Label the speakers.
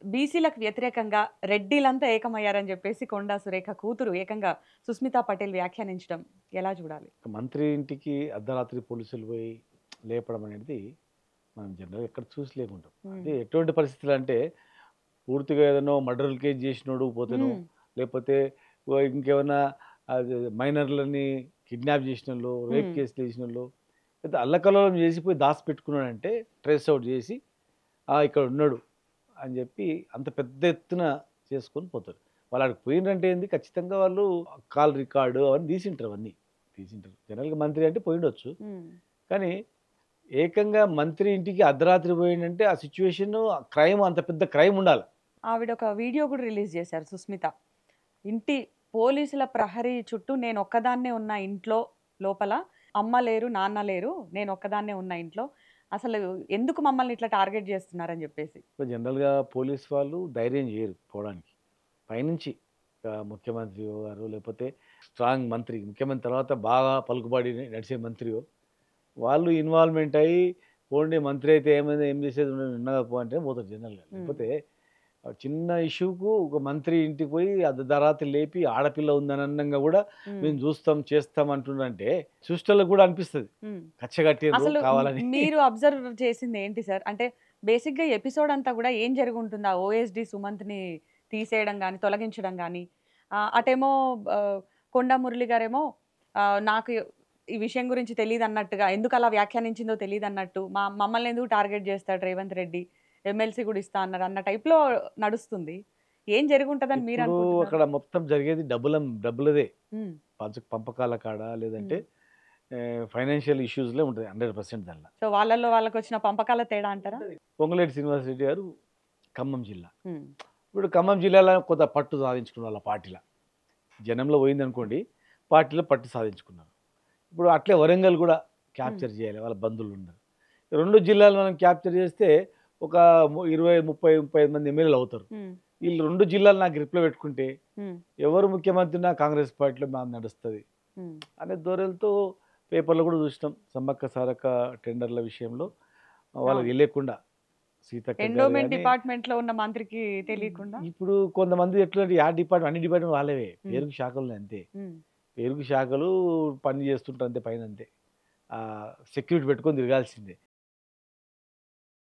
Speaker 1: బీసీలకు వ్యతిరేకంగా రెడ్డిలంతా ఏకమయ్యారని చెప్పేసి కొండా సురేఖ కూతురు ఏకంగా సుస్మితా పటేల్ వ్యాఖ్యానించడం ఎలా చూడాలి?
Speaker 2: మంత్రి ఇంటికి అర్ధరాత్రి పోలీసులు పోయి లేపడం అనేది మనం జనరల్‌గా ఎక్కడ చూసి లేకుంటాం.
Speaker 1: హ్మ్.
Speaker 2: అంటే ఎటువంటి పరిస్థితులు అంటే పూర్తిగా ఏదనో మర్డర్‌లు కేస్ చేసినోడు పోతేనో,
Speaker 1: హ్మ్.
Speaker 2: లేకపోతే ఇంకేమన్నా అది మైనర్‌లని కిడ్నాప్ చేసినోళ్ళు, రేప్
Speaker 1: హ్మ్.
Speaker 2: కేసులు చేసినోళ్ళు, లేతే అల్లకల్లోలం చేసి పోయి దాసిపెట్టుకున్నాడంటే ట్రేస్ ఔట్ చేసి, ఇక్కడ ఉన్నాడు అని చెప్పి అంత పెద్ద ఎత్తున చేసుకొని పోతారు. వాళ్ళు ఆడికి పోయిండ్రంటే ఏంది ఖచ్చితంగా వాళ్ళు కాల్ రికార్డు అవన్నీ తీసింటారు అవన్నీ. తీసింటారు. జనరల్‌గా మంత్రి అంటే పోయుండొచ్చు.
Speaker 1: హ్మ్.
Speaker 2: కానీ ఏకంగా మంత్రి ఇంటికి అర్ధరాత్రి పోయిండంటే ఆ సిట్యుయేషను క్రైమ్ అంత పెద్ద క్రైమ్ ఉండాల.
Speaker 1: ఆవిడ ఒక వీడియో కూడా రిలీజ్ చేశారు సుస్మిత. ఇంటి పోలీసుల ప్రహరీ చుట్టూ నేనొక్కదాన్నే ఉన్న ఇంట్లో లోపల అమ్మ లేరు, నాన్న లేరు. నేనొక్కదాన్నే ఉన్న ఇంట్లో. అసలు ఎందుకు మమ్మల్ని ఇట్లా టార్గెట్ చేస్తున్నారని చెప్పేసి.
Speaker 2: జనరల్‌గా పోలీస్ వాళ్ళు ధైర్యం చేయరు పోవడానికి. పైనుంచి ముఖ్యమంత్రియో గారు లేకపోతే స్ట్రాంగ్ మంత్రి, ముఖ్యమంత్రి తర్వాత బాగా పలుకుబడి నడిచే మంత్రియో వాళ్ళు ఇన్వాల్వ్‌మెంట్ అయ్యి పోండి మంత్రి అయితే ఏమైంది ఏం చేసేది ఉండదు ఉన్నగా పో అంటే పోతారు జనరల్‌గా.
Speaker 1: హ్మ్.
Speaker 2: లేకపోతే చిన్న ఇష్యూకు ఒక మంత్రి ఇంటికి పోయి అర్ధరాత్రి లేపి ఆడపిల్ల ఉందని అనంగా కూడా
Speaker 1: హ్మ్.
Speaker 2: మేము చూస్తాం, చేస్తాం అంటుండంటే చూసేటోళ్ళకి కూడా అనిపిస్తది.
Speaker 1: హ్మ్.
Speaker 2: కచ్చగట్టిర్రు
Speaker 1: అసలు
Speaker 2: కావాలని.
Speaker 1: మీరు అబ్జర్వ్ చేసింది ఏంటి సార్? అంటే బేసిక్‌గా ఎపిసోడ్ అంతా గూడా ఏం జరిగుంటుంది? ఆ ఓఎస్‌డి సుమంత్‌ని తీసేయడం గాని, తొలగించడం గాని, అటేమో కొండా మురళి గారేమో నాకు ఈ విషయం గురించి తెలీదన్నట్టుగా, ఎందుకలా వ్యాఖ్యానించిందో తెలీదన్నట్టు, మమ్మల్ని ఎందుకు టార్గెట్ జేస్తాడు రేవంత్ రెడ్డి? ఎమ్మెల్సీ గూడా ఇస్తా అన్నారు అన్న టైప్‌లో నడుస్తుంది. ఏం జరిగుంటదని
Speaker 2: ఇప్పుడు
Speaker 1: మీరనుకుంటున్నారు?
Speaker 2: అక్కడ మొత్తం జరిగేది డబ్బులదే.
Speaker 1: హ్మ్.
Speaker 2: పంపకాల కాడ లేదంటే
Speaker 1: హ్మ్.
Speaker 2: ఫైనాన్షియల్ ఇష్యూస్‌లే ఉంటది 100% దాంట్ల.
Speaker 1: సో, వాళ్ళలో వాళ్ళకొచ్చిన పంపకాల తేడా అంటారా?
Speaker 2: పొంగులేటి శ్రీనివాసరెడ్డి గారు ఖమ్మం జిల్లా.
Speaker 1: హ్మ్.
Speaker 2: ఇప్పుడు ఖమ్మం జిల్లాలో కొంత పట్టు సాధించుకున్న వాళ్ళ పార్టీల. జనంలో పోయిందనుకోండి, పార్టీలో పట్టు సాధించుకున్నారు. ఇప్పుడు అట్లే వరంగల్ గూడా
Speaker 1: హ్మ్.
Speaker 2: క్యాప్చర్ జేయాలి. వాళ్ళ బంధువులున్నారు. 2 జిల్లాలు మనం క్యాప్చర్ జేస్తే ఒక 20, 30, 35 మంది ఎమ్మెల్యేలు అవుతారు.
Speaker 1: హ్మ్.
Speaker 2: ఈళ్ళు 2 జిల్లాలు నా గ్రిప్‌లో పెట్టుకుంటే
Speaker 1: హ్మ్.
Speaker 2: ఎవరు ముఖ్యమంత్రి ఉన్నా కాంగ్రెస్ పార్టీలో మాది నడుస్తది
Speaker 1: హ్మ్.
Speaker 2: అనే ధోరణితో పేపర్‌లో గూడా చూసినాం. సమ్మక్క సారక్క టెండర్‌ల విషయంలో వాళ్ళకి
Speaker 1: అవును.
Speaker 2: తెలియకుండా సీతక్క గారు
Speaker 1: ఎండోమెంట్
Speaker 2: గాని
Speaker 1: డిపార్ట్‌మెంట్‌లో ఉన్న మంత్రికి తెలీకుండా?
Speaker 2: ఇప్పుడు కొంతమంది ఎట్లంటే అన్ని డిపార్ట్‌మెంట్ వాళ్ళవే.
Speaker 1: హ్మ్.
Speaker 2: పేరుకి శాఖలున్నాయి అంతే.
Speaker 1: హ్మ్.
Speaker 2: పేరుకి శాఖలు పని చేస్తుంటారు అంతే పైనంతే. సెక్యూరిటీ పెట్టుకొని తిరగాల్సిందే.